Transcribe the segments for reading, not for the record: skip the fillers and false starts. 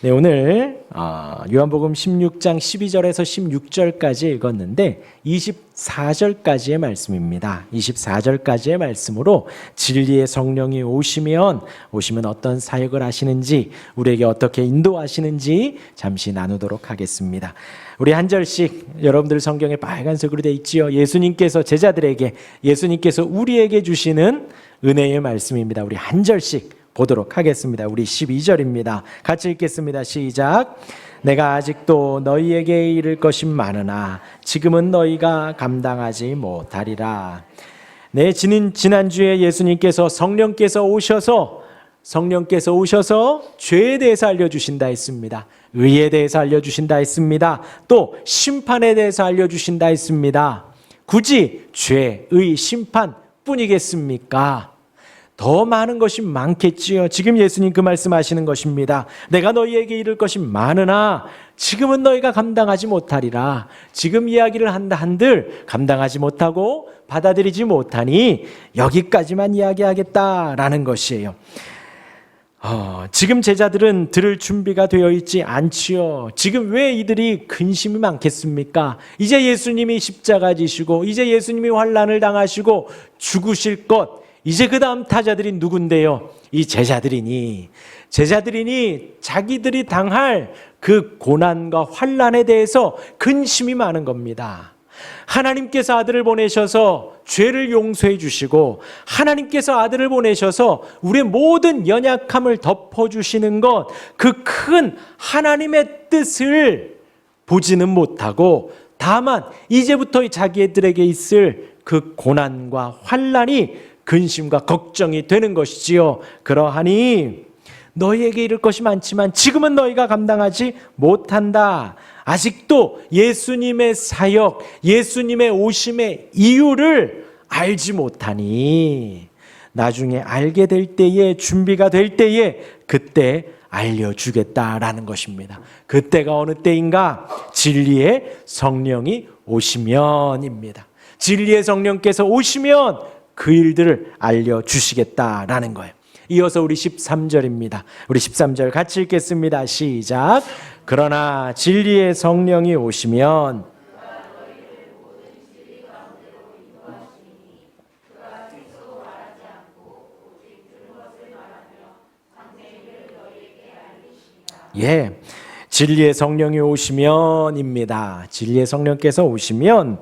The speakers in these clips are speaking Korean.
네, 오늘 요한복음 16장 12절에서 16절까지 읽었는데 24절까지의 말씀입니다. 24절까지의 말씀으로 진리의 성령이 오시면 어떤 사역을 하시는지, 우리에게 어떻게 인도하시는지 잠시 나누도록 하겠습니다. 우리 한 절씩, 여러분들 성경에 빨간색으로 되어 있지요. 예수님께서 제자들에게, 예수님께서 우리에게 주시는 은혜의 말씀입니다. 우리 한 절씩 보도록 하겠습니다. 우리 12절입니다. 같이 읽겠습니다. 시작. 내가 아직도 너희에게 이를 것이 많으나 지금은 너희가 감당하지 못하리라. 네, 지난주에 예수님께서 성령께서 오셔서 죄에 대해서 알려주신다 했습니다. 의에 대해서 알려주신다 했습니다. 또 심판에 대해서 알려주신다 했습니다. 굳이 죄, 의, 심판뿐이겠습니까? 더 많은 것이 많겠지요. 지금 예수님 그 말씀하시는 것입니다. 내가 너희에게 이를 것이 많으나 지금은 너희가 감당하지 못하리라. 지금 이야기를 한들 감당하지 못하고 받아들이지 못하니 여기까지만 이야기하겠다라는 것이에요. 지금 제자들은 들을 준비가 되어 있지 않지요. 지금 왜 이들이 근심이 많겠습니까? 이제 예수님이 십자가 지시고, 이제 예수님이 환난을 당하시고 죽으실 것, 이제 그 다음 타자들이 누군데요? 이 제자들이니 자기들이 당할 그 고난과 환난에 대해서 근심이 많은 겁니다. 하나님께서 아들을 보내셔서 죄를 용서해 주시고, 하나님께서 아들을 보내셔서 우리의 모든 연약함을 덮어주시는 것, 그 큰 하나님의 뜻을 보지는 못하고, 다만 이제부터 자기들에게 있을 그 고난과 환난이 근심과 걱정이 되는 것이지요. 그러하니 너희에게 이를 것이 많지만 지금은 너희가 감당하지 못한다. 아직도 예수님의 사역, 예수님의 오심의 이유를 알지 못하니 나중에 알게 될 때에, 준비가 될 때에 그때 알려주겠다라는 것입니다. 그때가 어느 때인가? 진리의 성령이 오시면입니다. 진리의 성령께서 오시면 그 일들을 알려주시겠다라는 거예요. 이어서 우리 13절입니다. 우리 13절 같이 읽겠습니다. 시작. 그러나 진리의 성령이 오시면 진리의 성령이 오시면입니다. 진리의 성령께서 오시면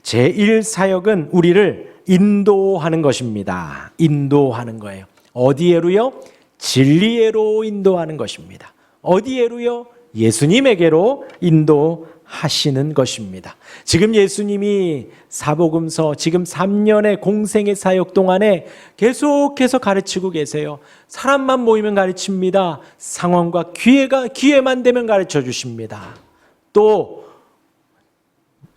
제1사역은 우리를 인도하는 것입니다. 인도하는 거예요. 어디에로요? 진리에로 인도하는 것입니다. 어디에로요? 예수님에게로 인도하시는 것입니다. 지금 예수님이 사복음서 지금 3년의 공생의 사역 동안에 계속해서 가르치고 계세요. 사람만 모이면 가르칩니다. 상황과 기회만 되면 가르쳐 주십니다. 또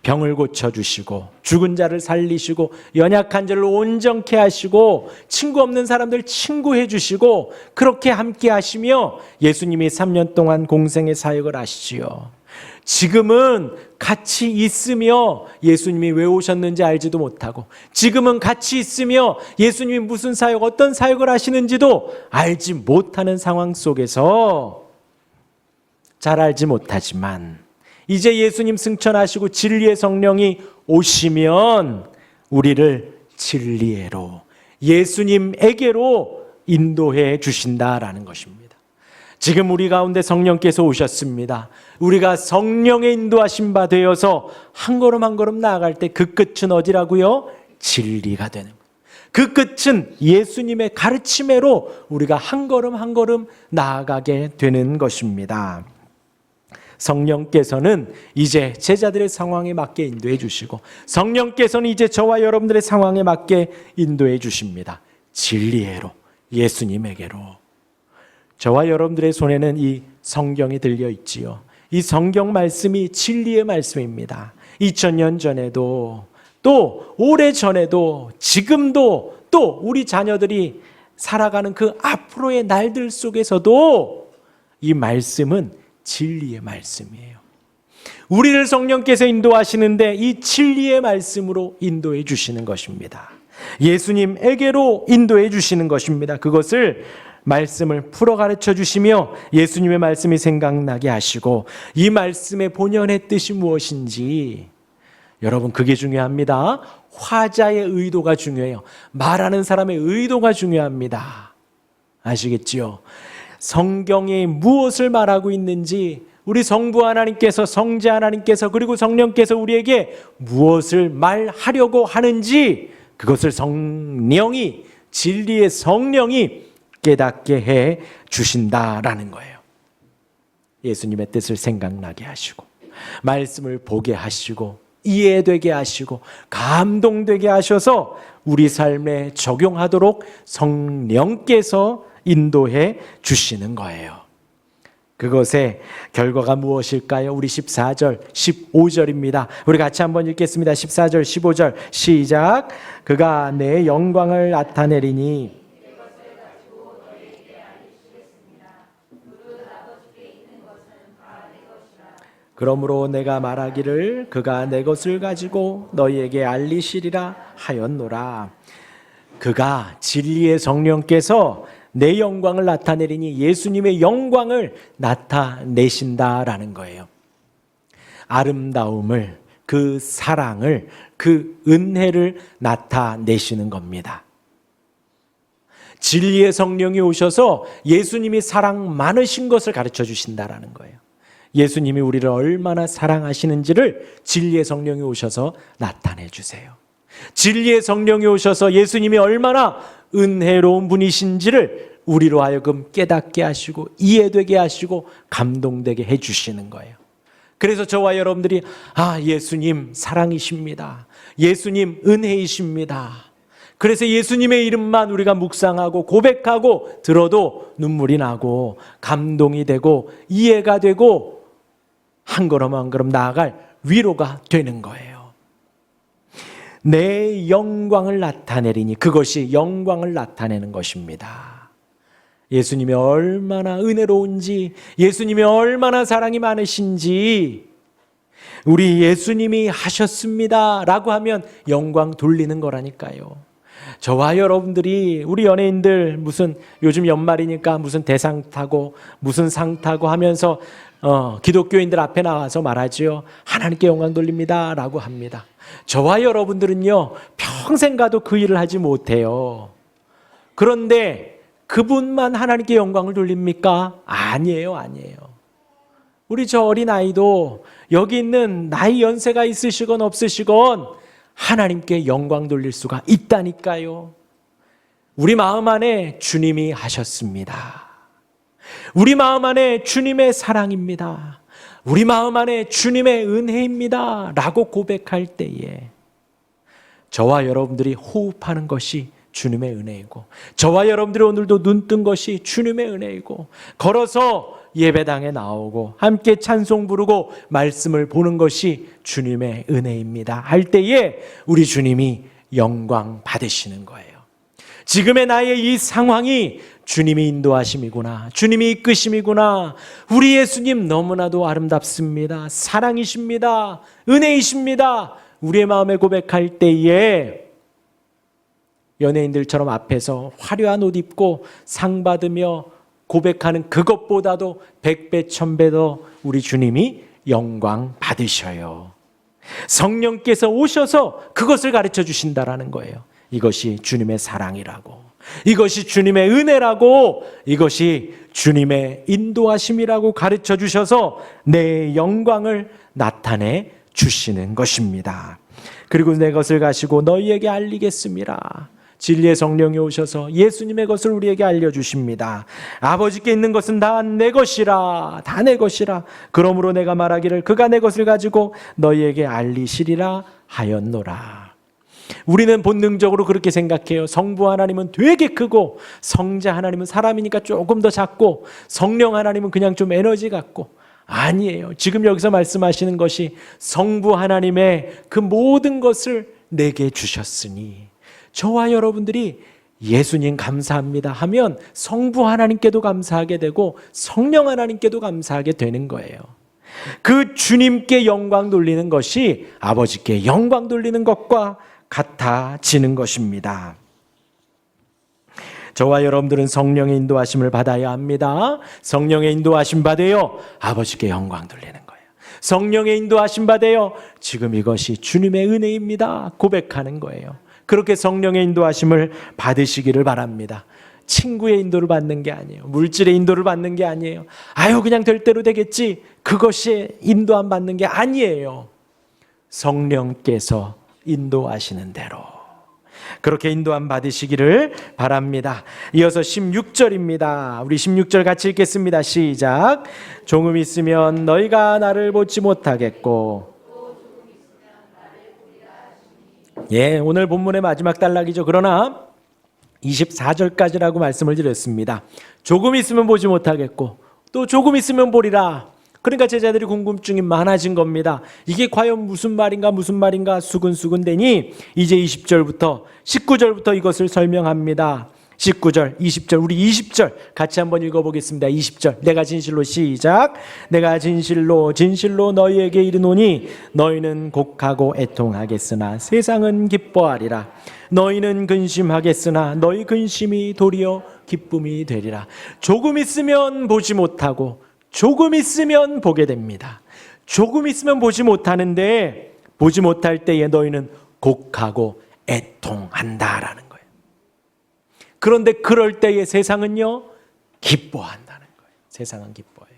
병을 고쳐주시고, 죽은 자를 살리시고, 연약한 자를 온전케 하시고, 친구 없는 사람들 친구해 주시고, 그렇게 함께 하시며 예수님이 3년 동안 공생의 사역을 하시지요. 지금은 같이 있으며 예수님이 왜 오셨는지 알지도 못하고, 지금은 같이 있으며 예수님이 무슨 사역, 어떤 사역을 하시는지도 알지 못하는 상황 속에서 잘 알지 못하지만 이제 예수님 승천하시고 진리의 성령이 오시면 우리를 진리에로, 예수님에게로 인도해 주신다라는 것입니다. 지금 우리 가운데 성령께서 오셨습니다. 우리가 성령의 인도하신 바 되어서 한 걸음 한 걸음 나아갈 때 그 끝은 어디라고요? 진리가 되는 거예요. 그 끝은 예수님의 가르침으로 우리가 한 걸음 한 걸음 나아가게 되는 것입니다. 성령께서는 이제 제자들의 상황에 맞게 인도해 주시고, 성령께서는 이제 저와 여러분들의 상황에 맞게 인도해 주십니다. 진리에로, 예수님에게로. 저와 여러분들의 손에는 이 성경이 들려 있지요. 이 성경 말씀이 진리의 말씀입니다. 2000년 전에도, 또 오래전에도, 지금도, 또 우리 자녀들이 살아가는 그 앞으로의 날들 속에서도 이 말씀은 진리의 말씀이에요. 우리를 성령께서 인도하시는데 이 진리의 말씀으로 인도해 주시는 것입니다. 예수님에게로 인도해 주시는 것입니다. 그것을 말씀을 풀어 가르쳐 주시며 예수님의 말씀이 생각나게 하시고 이 말씀의 본연의 뜻이 무엇인지 여러분 그게 중요합니다. 화자의 의도가 중요해요. 말하는 사람의 의도가 중요합니다. 아시겠지요? 성경이 무엇을 말하고 있는지 우리 성부 하나님께서 성자 하나님께서 그리고 성령께서 우리에게 무엇을 말하려고 하는지 그것을 성령이 진리의 성령이 깨닫게 해 주신다라는 거예요. 예수님의 뜻을 생각나게 하시고 말씀을 보게 하시고 이해되게 하시고 감동되게 하셔서 우리 삶에 적용하도록 성령께서 인도해 주시는 거예요. 그것의 결과가 무엇일까요? 우리 14절, 15절입니다. 우리 같이 한번 읽겠습니다. 14절, 15절 시작. 그가 내 영광을 나타내리니 그러므로 내가 말하기를 그가 내 것을 가지고 너희에게 알리시리라 하였노라. 그가 진리의 성령께서 내 영광을 나타내리니 예수님의 영광을 나타내신다라는 거예요. 아름다움을, 그 사랑을, 그 은혜를 나타내시는 겁니다. 진리의 성령이 오셔서 예수님이 사랑 많으신 것을 가르쳐 주신다라는 거예요. 예수님이 우리를 얼마나 사랑하시는지를 진리의 성령이 오셔서 나타내 주세요. 진리의 성령이 오셔서 예수님이 얼마나 은혜로운 분이신지를 우리로 하여금 깨닫게 하시고 이해되게 하시고 감동되게 해주시는 거예요. 그래서 저와 여러분들이 예수님 사랑이십니다. 예수님 은혜이십니다. 그래서 예수님의 이름만 우리가 묵상하고 고백하고 들어도 눈물이 나고 감동이 되고 이해가 되고 한 걸음 한 걸음 나아갈 위로가 되는 거예요. 내 영광을 나타내리니 그것이 영광을 나타내는 것입니다. 예수님이 얼마나 은혜로운지 예수님이 얼마나 사랑이 많으신지 우리 예수님이 하셨습니다 라고 하면 영광 돌리는 거라니까요. 저와 여러분들이 우리 연예인들 무슨 요즘 연말이니까 무슨 대상 타고 무슨 상 타고 하면서 기독교인들 앞에 나와서 말하지요. 하나님께 영광 돌립니다 라고 합니다. 저와 여러분들은요 평생 가도 그 일을 하지 못해요. 그런데 그분만 하나님께 영광을 돌립니까? 아니에요. 우리 저 어린아이도 여기 있는 나이 연세가 있으시건 없으시건 하나님께 영광 돌릴 수가 있다니까요. 우리 마음 안에 주님이 하셨습니다. 우리 마음 안에 주님의 사랑입니다. 우리 마음 안에 주님의 은혜입니다 라고 고백할 때에 저와 여러분들이 호흡하는 것이 주님의 은혜이고 저와 여러분들이 오늘도 눈뜬 것이 주님의 은혜이고 걸어서 예배당에 나오고 함께 찬송 부르고 말씀을 보는 것이 주님의 은혜입니다 할 때에 우리 주님이 영광 받으시는 거예요. 지금의 나의 이 상황이 주님이 인도하심이구나. 주님이 이끄심이구나. 우리 예수님 너무나도 아름답습니다. 사랑이십니다. 은혜이십니다. 우리의 마음에 고백할 때에 연예인들처럼 앞에서 화려한 옷 입고 상 받으며 고백하는 그것보다도 100배, 1000배 더 우리 주님이 영광 받으셔요. 성령께서 오셔서 그것을 가르쳐 주신다라는 거예요. 이것이 주님의 사랑이라고, 이것이 주님의 은혜라고, 이것이 주님의 인도하심이라고 가르쳐 주셔서 내 영광을 나타내 주시는 것입니다. 그리고 내 것을 가지고 너희에게 알리겠습니다. 진리의 성령이 오셔서 예수님의 것을 우리에게 알려주십니다. 아버지께 있는 것은 다 내 것이라, 다 내 것이라. 그러므로 내가 말하기를 그가 내 것을 가지고 너희에게 알리시리라 하였노라. 우리는 본능적으로 그렇게 생각해요. 성부 하나님은 되게 크고 성자 하나님은 사람이니까 조금 더 작고 성령 하나님은 그냥 좀 에너지 같고. 아니에요. 지금 여기서 말씀하시는 것이 성부 하나님의 그 모든 것을 내게 주셨으니 저와 여러분들이 예수님 감사합니다 하면 성부 하나님께도 감사하게 되고 성령 하나님께도 감사하게 되는 거예요. 그 주님께 영광 돌리는 것이 아버지께 영광 돌리는 것과 같아지는 것입니다. 저와 여러분들은 성령의 인도하심을 받아야 합니다. 성령의 인도하심 받아요. 아버지께 영광 돌리는 거예요. 성령의 인도하심 받아요. 지금 이것이 주님의 은혜입니다. 고백하는 거예요. 그렇게 성령의 인도하심을 받으시기를 바랍니다. 친구의 인도를 받는 게 아니에요. 물질의 인도를 받는 게 아니에요. 아유 그냥 될 대로 되겠지. 그것이 인도함 받는 게 아니에요. 성령께서 인도하시는 대로 그렇게 인도함 받으시기를 바랍니다. 이어서 16절입니다. 우리 16절 같이 읽겠습니다. 시작. 조금 있으면 너희가 나를 보지 못하겠고. 예, 오늘 본문의 마지막 단락이죠. 그러나 24절까지라고 말씀을 드렸습니다. 조금 있으면 보지 못하겠고 또 조금 있으면 보리라. 그러니까 제자들이 궁금증이 많아진 겁니다. 이게 과연 무슨 말인가 수근수근되니 이제 20절부터 19절부터 이것을 설명합니다. 19절, 20절, 우리 20절 같이 한번 읽어보겠습니다. 20절, 내가 진실로 시작. 내가 진실로 너희에게 이르노니 너희는 곡하고 애통하겠으나 세상은 기뻐하리라. 너희는 근심하겠으나 너희 근심이 도리어 기쁨이 되리라. 조금 있으면 보지 못하고 조금 있으면 보게 됩니다. 조금 있으면 보지 못하는데 보지 못할 때에 너희는 곡하고 애통한다라는 거예요. 그런데 그럴 때에 세상은요 기뻐한다는 거예요. 세상은 기뻐해요.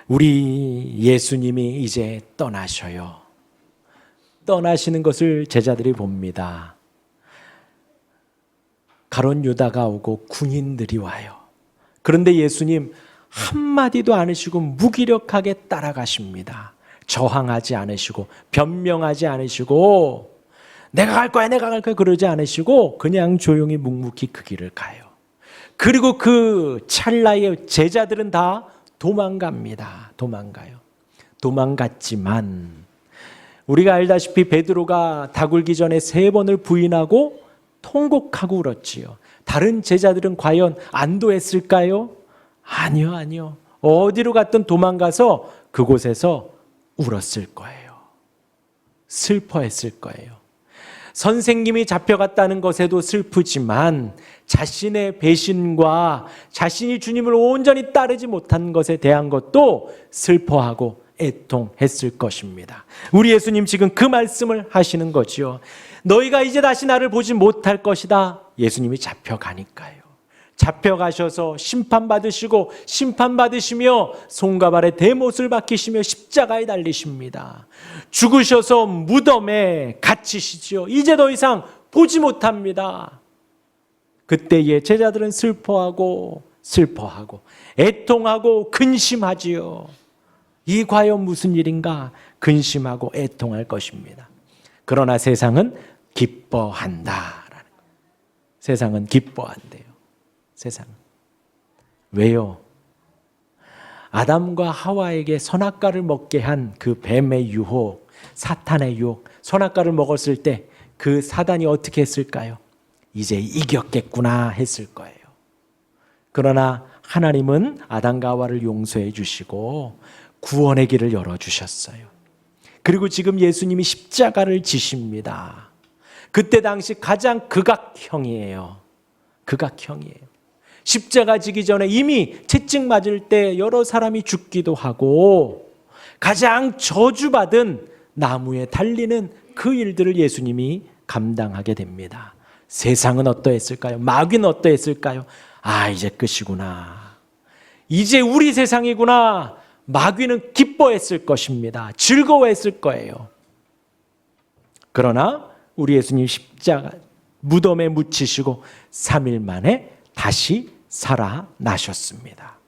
우리 예수님이 이제 떠나셔요. 떠나시는 것을 제자들이 봅니다. 가룟 유다가 오고 군인들이 와요. 그런데 예수님 한마디도 안 하시고 무기력하게 따라가십니다. 저항하지 않으시고 변명하지 않으시고 내가 갈 거야 그러지 않으시고 그냥 조용히 묵묵히 그 길을 가요. 그리고 그 찰나에 제자들은 다 도망갑니다. 도망갔지만 우리가 알다시피 베드로가 다 굴기 전에 3번을 부인하고 통곡하고 울었지요. 다른 제자들은 과연 안도했을까요? 아니요. 어디로 갔든 도망가서 그곳에서 울었을 거예요. 슬퍼했을 거예요. 선생님이 잡혀갔다는 것에도 슬프지만 자신의 배신과 자신이 주님을 온전히 따르지 못한 것에 대한 것도 슬퍼하고 애통했을 것입니다. 우리 예수님 지금 그 말씀을 하시는 거지요. 너희가 이제 다시 나를 보지 못할 것이다. 예수님이 잡혀가니까요. 잡혀가셔서 심판받으시고 심판받으시며 손과 발에 대못을 박히시며 십자가에 달리십니다. 죽으셔서 무덤에 갇히시지요. 이제 더 이상 보지 못합니다. 그때에 제자들은 슬퍼하고 애통하고 근심하지요. 이 과연 무슨 일인가 근심하고 애통할 것입니다. 그러나 세상은 기뻐한다. 세상은 기뻐한대요. 세상은. 왜요? 아담과 하와에게 선악과를 먹게 한 그 뱀의 유혹, 사탄의 유혹, 선악과를 먹었을 때 그 사단이 어떻게 했을까요? 이제 이겼겠구나 했을 거예요. 그러나 하나님은 아담과 하와를 용서해 주시고 구원의 길을 열어주셨어요. 그리고 지금 예수님이 십자가를 지십니다. 그때 당시 가장 극악형이에요. 십자가 지기 전에 이미 채찍 맞을 때 여러 사람이 죽기도 하고 가장 저주받은 나무에 달리는 그 일들을 예수님이 감당하게 됩니다. 세상은 어떠했을까요? 마귀는 어떠했을까요? 아, 이제 끝이구나. 이제 우리 세상이구나. 마귀는 기뻐했을 것입니다. 즐거워했을 거예요. 그러나 우리 예수님 십자가 무덤에 묻히시고 3일 만에 다시 살아나셨습니다.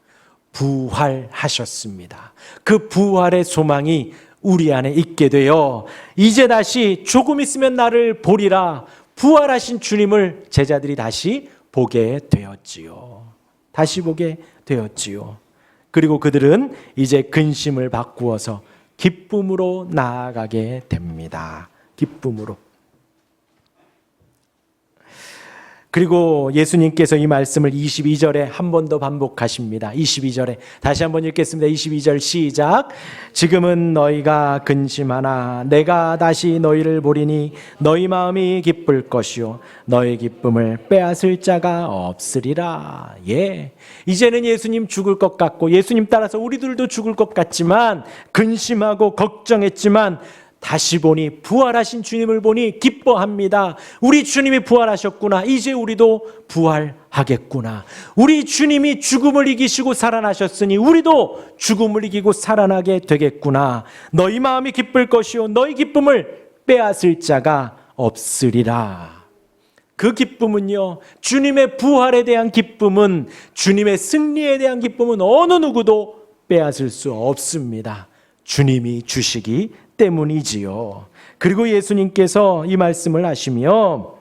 부활하셨습니다. 그 부활의 소망이 우리 안에 있게 되어 이제 다시 조금 있으면 나를 보리라 부활하신 주님을 제자들이 다시 보게 되었지요. 그리고 그들은 이제 근심을 바꾸어서 기쁨으로 나아가게 됩니다. 기쁨으로. 그리고 예수님께서 이 말씀을 22절에 한 번 더 반복하십니다. 22절에 다시 한번 읽겠습니다. 22절 시작. 지금은 너희가 근심하나 내가 다시 너희를 보리니 너희 마음이 기쁠 것이요 너희 기쁨을 빼앗을 자가 없으리라. 예, 이제는 예수님 죽을 것 같고 예수님 따라서 우리들도 죽을 것 같지만 근심하고 걱정했지만 다시 보니 부활하신 주님을 보니 기뻐합니다. 우리 주님이 부활하셨구나. 이제 우리도 부활하겠구나. 우리 주님이 죽음을 이기시고 살아나셨으니 우리도 죽음을 이기고 살아나게 되겠구나. 너희 마음이 기쁠 것이요 너희 기쁨을 빼앗을 자가 없으리라. 그 기쁨은요, 주님의 부활에 대한 기쁨은, 주님의 승리에 대한 기쁨은 어느 누구도 빼앗을 수 없습니다. 주님이 주시기 때문이지요. 그리고 예수님께서 이 말씀을 하시며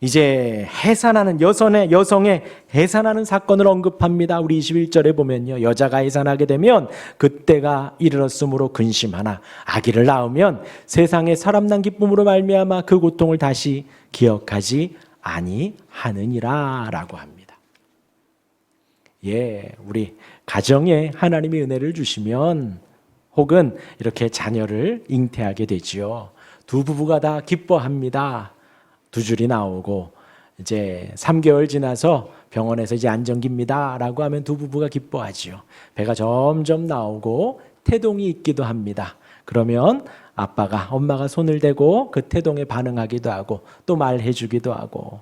이제 해산하는 여성의 해산하는 사건을 언급합니다. 우리 21절에 보면요, 여자가 해산하게 되면 그때가 이르렀으므로 근심하나 아기를 낳으면 세상에 사람 난 기쁨으로 말미암아 그 고통을 다시 기억하지 아니하느니라 라고 합니다. 예, 우리 가정에 하나님이 은혜를 주시면 혹은 이렇게 자녀를 잉태하게 되지요. 두 부부가 다 기뻐합니다. 두 줄이 나오고 이제 3개월 지나서 병원에서 이제 안정기입니다 라고 하면 두 부부가 기뻐하지요. 배가 점점 나오고 태동이 있기도 합니다. 그러면 엄마가 손을 대고 그 태동에 반응하기도 하고 또 말해주기도 하고.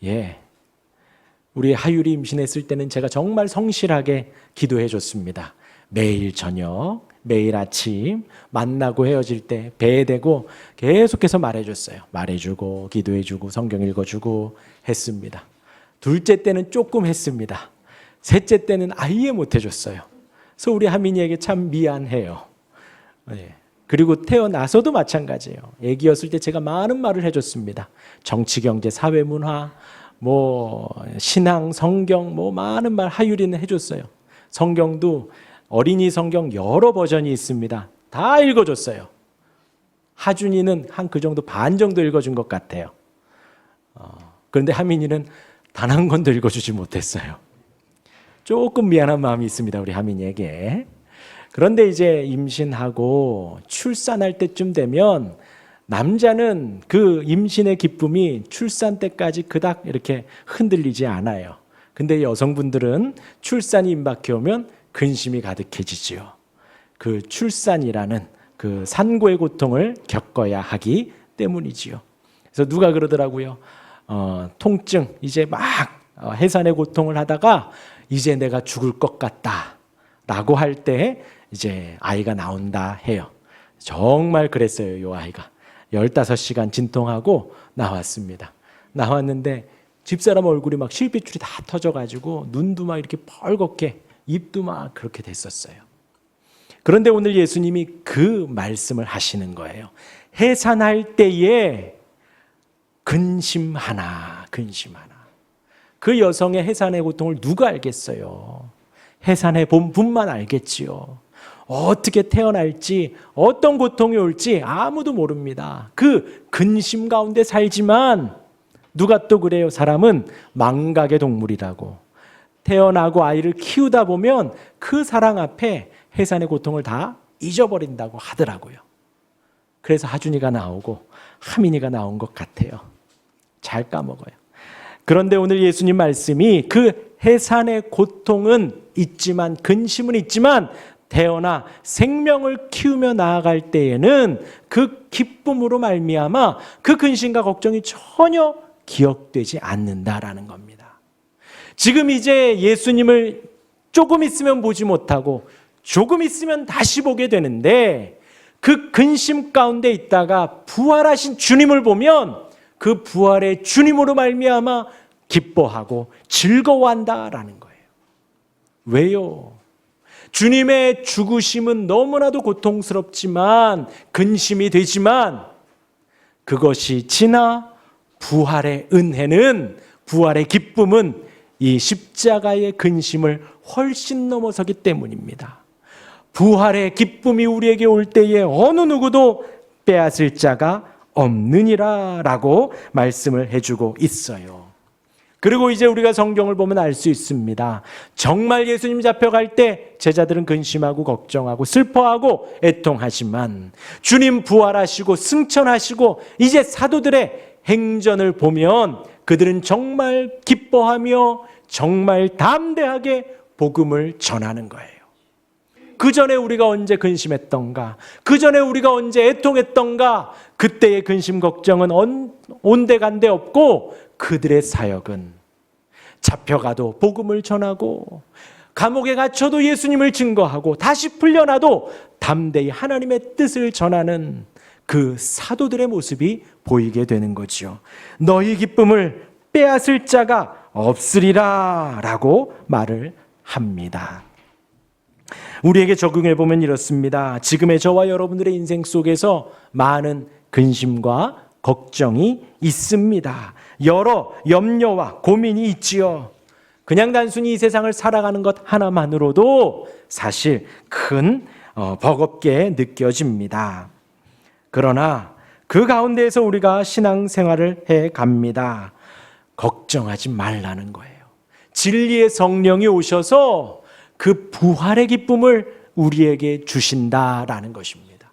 예, 우리 하율이 임신했을 때는 제가 정말 성실하게 기도해 줬습니다. 매일 저녁, 매일 아침 만나고 헤어질 때 배에 대고 계속해서 말해줬어요. 말해주고 기도해주고 성경 읽어주고 했습니다. 둘째 때는 조금 했습니다. 셋째 때는 아예 못해줬어요. 그래서 우리 하민이에게 참 미안해요. 네. 그리고 태어나서도 마찬가지예요. 애기였을 때 제가 많은 말을 해줬습니다. 정치, 경제, 사회, 문화, 신앙, 성경, 많은 말 하율이는 해줬어요. 성경도 어린이 성경 여러 버전이 있습니다. 다 읽어줬어요. 하준이는 한 그 정도 반 정도 읽어준 것 같아요. 그런데 하민이는 단 한 권도 읽어주지 못했어요. 조금 미안한 마음이 있습니다. 우리 하민이에게. 그런데 이제 임신하고 출산할 때쯤 되면 남자는 그 임신의 기쁨이 출산 때까지 그닥 이렇게 흔들리지 않아요. 근데 여성분들은 출산이 임박해 오면 근심이 가득해지지요. 그 출산이라는 그 산고의 고통을 겪어야 하기 때문이지요. 그래서 누가 그러더라고요. 통증, 이제 막 해산의 고통을 하다가 이제 내가 죽을 것 같다 라고 할 때 이제 아이가 나온다 해요. 정말 그랬어요. 이 아이가 15시간 진통하고 나왔습니다. 나왔는데 집사람 얼굴이 막 실핏줄이 다 터져가지고 눈도 막 이렇게 펄겋게 입도 막 그렇게 됐었어요. 그런데 오늘 예수님이 그 말씀을 하시는 거예요. 해산할 때에 근심하나. 그 여성의 해산의 고통을 누가 알겠어요? 해산해 본 분만 알겠지요. 어떻게 태어날지, 어떤 고통이 올지 아무도 모릅니다. 그 근심 가운데 살지만 누가 또 그래요? 사람은 망각의 동물이라고. 태어나고 아이를 키우다 보면 그 사랑 앞에 해산의 고통을 다 잊어버린다고 하더라고요. 그래서 하준이가 나오고 하민이가 나온 것 같아요. 잘 까먹어요. 그런데 오늘 예수님 말씀이 그 해산의 고통은 있지만, 근심은 있지만 태어나 생명을 키우며 나아갈 때에는 그 기쁨으로 말미암아 그 근심과 걱정이 전혀 기억되지 않는다라는 겁니다. 지금 이제 예수님을 조금 있으면 보지 못하고 조금 있으면 다시 보게 되는데 그 근심 가운데 있다가 부활하신 주님을 보면 그 부활의 주님으로 말미암아 기뻐하고 즐거워한다라는 거예요. 왜요? 주님의 죽으심은 너무나도 고통스럽지만 근심이 되지만 그것이 지나 부활의 은혜는, 부활의 기쁨은 이 십자가의 근심을 훨씬 넘어서기 때문입니다. 부활의 기쁨이 우리에게 올 때에 어느 누구도 빼앗을 자가 없느니라 라고 말씀을 해주고 있어요. 그리고 이제 우리가 성경을 보면 알 수 있습니다. 정말 예수님 잡혀갈 때 제자들은 근심하고 걱정하고 슬퍼하고 애통하지만 주님 부활하시고 승천하시고 이제 사도들의 행전을 보면 그들은 정말 기뻐하며 정말 담대하게 복음을 전하는 거예요. 그 전에 우리가 언제 근심했던가, 그 전에 우리가 언제 애통했던가, 그때의 근심 걱정은 온데간데 없고 그들의 사역은 잡혀가도 복음을 전하고 감옥에 갇혀도 예수님을 증거하고 다시 풀려나도 담대히 하나님의 뜻을 전하는 그 사도들의 모습이 보이게 되는 거죠. 너희 기쁨을 빼앗을 자가 없으리라 라고 말을 합니다. 우리에게 적용해 보면 이렇습니다. 지금의 저와 여러분들의 인생 속에서 많은 근심과 걱정이 있습니다. 여러 염려와 고민이 있지요. 그냥 단순히 이 세상을 살아가는 것 하나만으로도 사실 큰 버겁게 느껴집니다. 그러나 그 가운데에서 우리가 신앙생활을 해 갑니다. 걱정하지 말라는 거예요. 진리의 성령이 오셔서 그 부활의 기쁨을 우리에게 주신다라는 것입니다.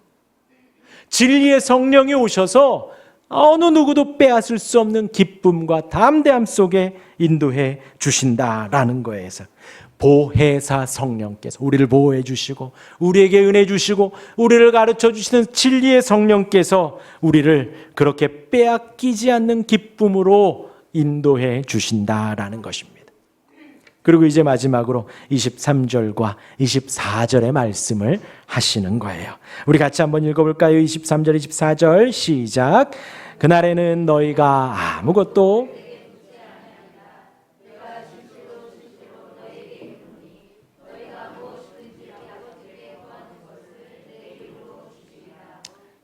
진리의 성령이 오셔서 어느 누구도 빼앗을 수 없는 기쁨과 담대함 속에 인도해 주신다라는 거예요. 보혜사 성령께서 우리를 보호해 주시고 우리에게 은혜 주시고 우리를 가르쳐 주시는 진리의 성령께서 우리를 그렇게 빼앗기지 않는 기쁨으로 인도해 주신다라는 것입니다. 그리고 이제 마지막으로 23절과 24절의 말씀을 하시는 거예요. 우리 같이 한번 읽어볼까요? 23절, 24절 시작. 그날에는 너희가 아무것도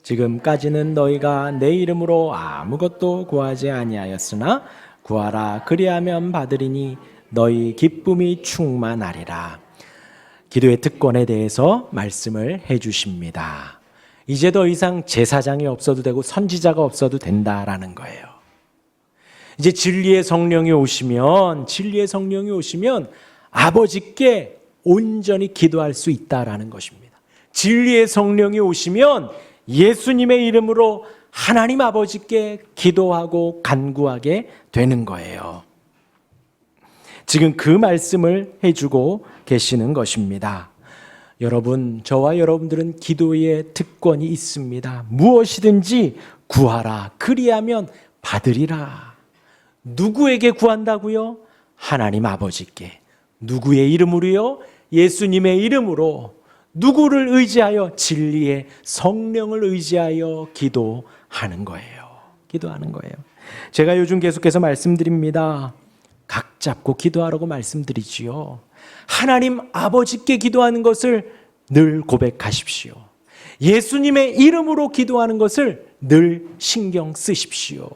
지금까지는 너희가 내 이름으로 아무것도 구하지 아니하였으나 구하라 그리하면 받으리니 너희 기쁨이 충만하리라. 기도의 특권에 대해서 말씀을 해 주십니다. 이제 더 이상 제사장이 없어도 되고 선지자가 없어도 된다라는 거예요. 이제 진리의 성령이 오시면 아버지께 온전히 기도할 수 있다라는 것입니다. 진리의 성령이 오시면 예수님의 이름으로 하나님 아버지께 기도하고 간구하게 되는 거예요. 지금 그 말씀을 해주고 계시는 것입니다. 여러분, 저와 여러분들은 기도의 특권이 있습니다. 무엇이든지 구하라 그리하면 받으리라. 누구에게 구한다고요? 하나님 아버지께. 누구의 이름으로요? 예수님의 이름으로. 누구를 의지하여? 진리의 성령을 의지하여 기도하는 거예요. 기도하는 거예요. 제가 요즘 계속해서 말씀드립니다. 각 잡고 기도하라고 말씀드리지요. 하나님 아버지께 기도하는 것을 늘 고백하십시오. 예수님의 이름으로 기도하는 것을 늘 신경 쓰십시오.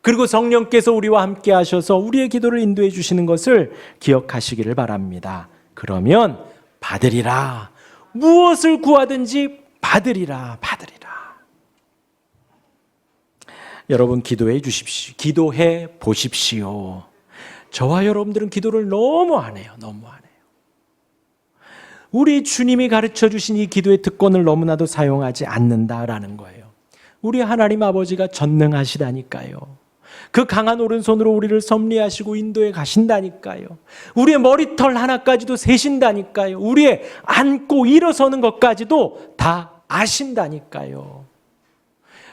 그리고 성령께서 우리와 함께 하셔서 우리의 기도를 인도해 주시는 것을 기억하시기를 바랍니다. 그러면 받으리라. 무엇을 구하든지 받으리라. 여러분 기도해 주십시오. 기도해 보십시오. 저와 여러분들은 기도를 너무 안 해요. 우리 주님이 가르쳐 주신 이 기도의 특권을 너무나도 사용하지 않는다라는 거예요. 우리 하나님 아버지가 전능하시다니까요. 그 강한 오른손으로 우리를 섭리하시고 인도해 가신다니까요. 우리의 머리털 하나까지도 세신다니까요. 우리의 앉고 일어서는 것까지도 다 아신다니까요.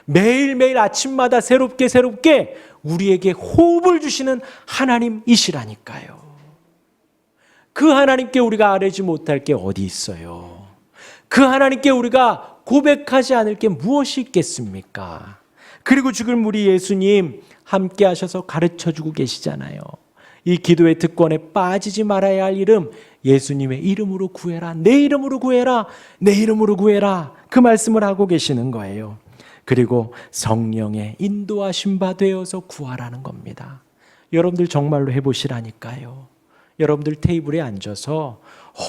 매일매일 아침마다 새롭게 우리에게 호흡을 주시는 하나님이시라니까요. 그 하나님께 우리가 아뢰지 못할 게 어디 있어요? 그 하나님께 우리가 고백하지 않을 게 무엇이 있겠습니까? 그리고 지금 우리 예수님 함께 하셔서 가르쳐주고 계시잖아요. 이 기도의 특권에 빠지지 말아야 할 이름, 예수님의 이름으로 구해라. 내 이름으로 구해라. 내 이름으로 구해라. 그 말씀을 하고 계시는 거예요. 그리고 성령의 인도하심 바 되어서 구하라는 겁니다. 여러분들 정말로 해보시라니까요. 여러분들 테이블에 앉아서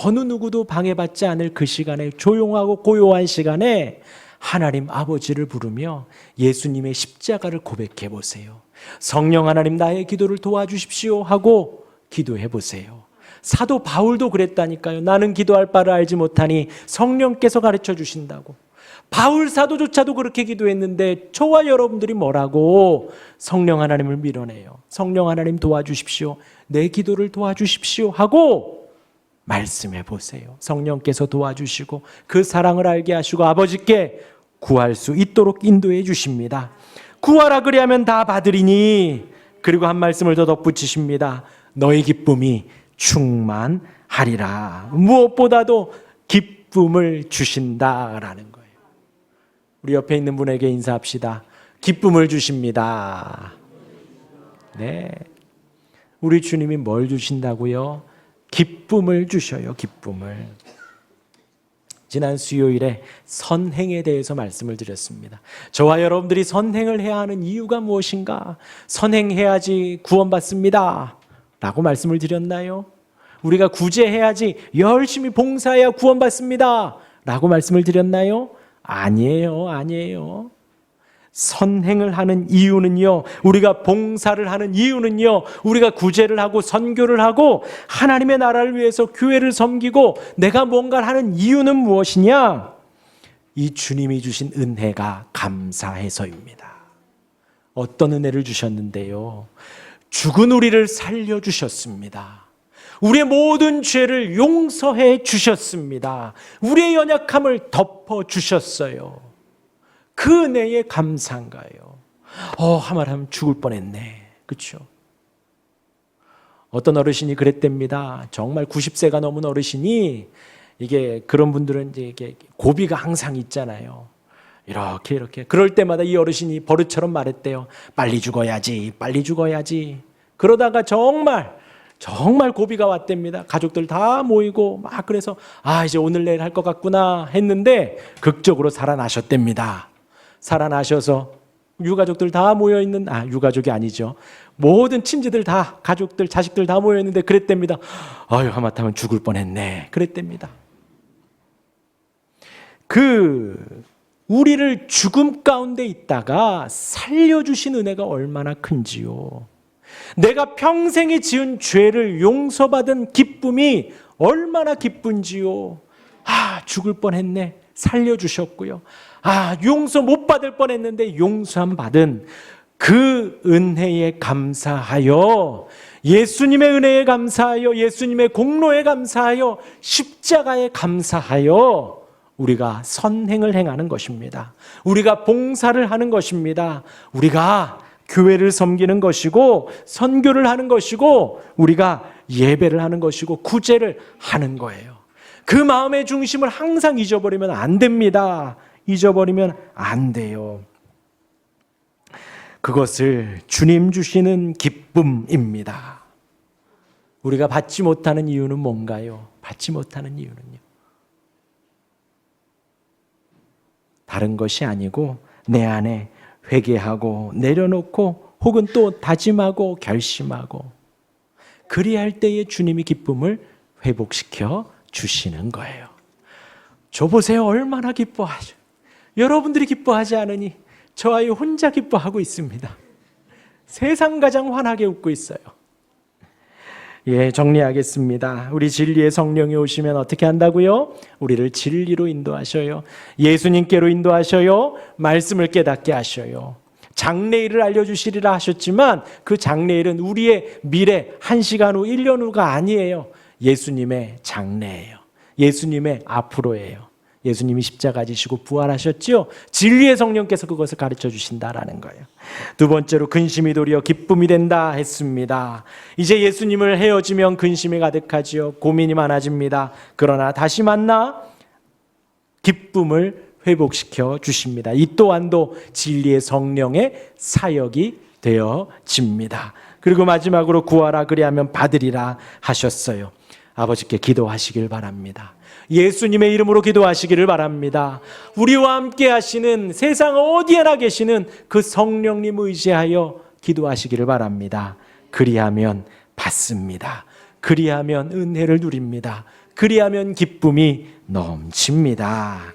어느 누구도 방해받지 않을 그 시간에, 조용하고 고요한 시간에 하나님 아버지를 부르며 예수님의 십자가를 고백해 보세요. 성령 하나님, 나의 기도를 도와주십시오 하고 기도해 보세요. 사도 바울도 그랬다니까요. 나는 기도할 바를 알지 못하니 성령께서 가르쳐 주신다고. 바울 사도조차도 그렇게 기도했는데 저와 여러분들이 뭐라고? 성령 하나님을 밀어내요. 성령 하나님 도와주십시오. 내 기도를 도와주십시오 하고 말씀해 보세요. 성령께서 도와주시고 그 사랑을 알게 하시고 아버지께 구할 수 있도록 인도해 주십니다. 구하라 그리하면 다 받으리니, 그리고 한 말씀을 더 덧붙이십니다. 너희 기쁨이 충만하리라. 무엇보다도 기쁨을 주신다라는 거예요. 우리 옆에 있는 분에게 인사합시다. 기쁨을 주십니다. 네, 우리 주님이 뭘 주신다고요? 기쁨을 주셔요. 기쁨을. 지난 수요일에 선행에 대해서 말씀을 드렸습니다. 저와 여러분들이 선행을 해야 하는 이유가 무엇인가? 선행해야지 구원받습니다 라고 말씀을 드렸나요? 우리가 구제해야지, 열심히 봉사해야 구원받습니다 라고 말씀을 드렸나요? 아니에요. 아니에요. 선행을 하는 이유는요, 우리가 봉사를 하는 이유는요, 우리가 구제를 하고 선교를 하고 하나님의 나라를 위해서 교회를 섬기고 내가 뭔가를 하는 이유는 무엇이냐? 이 주님이 주신 은혜가 감사해서입니다. 어떤 은혜를 주셨는데요? 죽은 우리를 살려주셨습니다. 우리의 모든 죄를 용서해 주셨습니다. 우리의 연약함을 덮어주셨어요. 그 은혜에 감사한가요? 하마라면 죽을 뻔했네. 그렇죠? 어떤 어르신이 그랬답니다. 정말 90세가 넘은 어르신이, 이게 그런 분들은 이게 고비가 항상 있잖아요. 이렇게 그럴 때마다 이 어르신이 버릇처럼 말했대요. 빨리 죽어야지, 빨리 죽어야지. 그러다가 정말 고비가 왔답니다. 가족들 다 모이고 막 그래서 이제 오늘 내일 할 것 같구나 했는데 극적으로 살아나셨답니다. 살아나셔서 유가족들 다 모여있는, 유가족이 아니죠. 모든 친지들 다, 가족들, 자식들 다 모여있는데 그랬답니다. 하마터면 죽을 뻔했네. 그랬답니다. 우리를 죽음 가운데 있다가 살려주신 은혜가 얼마나 큰지요. 내가 평생에 지은 죄를 용서받은 기쁨이 얼마나 기쁜지요. 죽을 뻔했네. 살려주셨고요. 용서 못 받을 뻔했는데 용서함 받은 그 은혜에 감사하여, 예수님의 은혜에 감사하여, 예수님의 공로에 감사하여, 십자가에 감사하여 우리가 선행을 행하는 것입니다. 우리가 봉사를 하는 것입니다. 우리가 교회를 섬기는 것이고 선교를 하는 것이고 우리가 예배를 하는 것이고 구제를 하는 거예요. 그 마음의 중심을 항상 잊어버리면 안 됩니다. 잊어버리면 안 돼요. 그것을 주님 주시는 기쁨입니다. 우리가 받지 못하는 이유는 뭔가요? 받지 못하는 이유는요, 다른 것이 아니고 내 안에 회개하고 내려놓고 혹은 또 다짐하고 결심하고 그리할 때에 주님이 기쁨을 회복시켜 주시는 거예요. 저 보세요. 얼마나 기뻐하죠. 여러분들이 기뻐하지 않으니 저 아이 혼자 기뻐하고 있습니다. 세상 가장 환하게 웃고 있어요. 정리하겠습니다. 우리 진리의 성령이 오시면 어떻게 한다고요? 우리를 진리로 인도하셔요. 예수님께로 인도하셔요. 말씀을 깨닫게 하셔요. 장래일을 알려주시리라 하셨지만 그 장래일은 우리의 미래, 1시간 후, 1년 후가 아니에요. 예수님의 장래예요. 예수님의 앞으로예요. 예수님이 십자가 지시고 부활하셨지요. 진리의 성령께서 그것을 가르쳐 주신다라는 거예요. 두 번째로 근심이 도리어 기쁨이 된다 했습니다. 이제 예수님을 헤어지면 근심이 가득하지요. 고민이 많아집니다. 그러나 다시 만나 기쁨을 회복시켜 주십니다. 이 또한도 진리의 성령의 사역이 되어집니다. 그리고 마지막으로 구하라 그리하면 받으리라 하셨어요. 아버지께 기도하시길 바랍니다. 예수님의 이름으로 기도하시기를 바랍니다. 우리와 함께 하시는, 세상 어디에나 계시는 그 성령님 의지하여 기도하시기를 바랍니다. 그리하면 받습니다. 그리하면 은혜를 누립니다. 그리하면 기쁨이 넘칩니다.